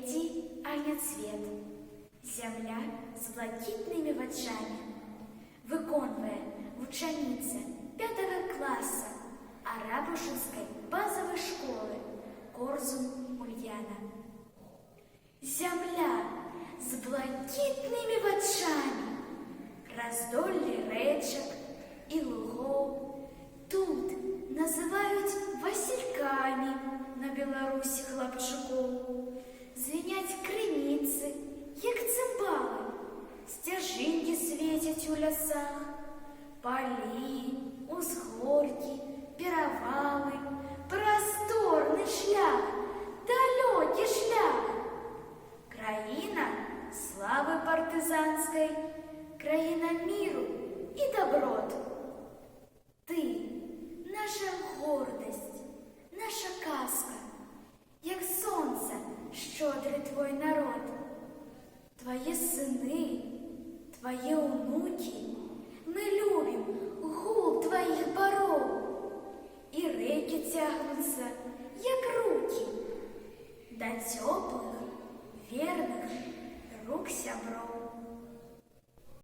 Гляди, Аня, цвет, земля з блакитними очами, виконує учениця 5 класу Арабушинської базової школи Корзун Ульяна. Земля з блакитними очами, роздолі речок і лугов тут називають васильками на Білорусі хлопчуков. Звенять криниці, як цимбали, стяжинки світять у лісах, полі, узгорки, перевали, просторний шлях, далекий шлях. Країна слави партизанської, країна миру і доброт. Ти – наша гордость, наша казка, як сонце, щодрий твой народ. Твої сини, твої онуки, ми любим гул твоїх боров. І реки тягнуться, як руки, до теплих, верних рук сябров.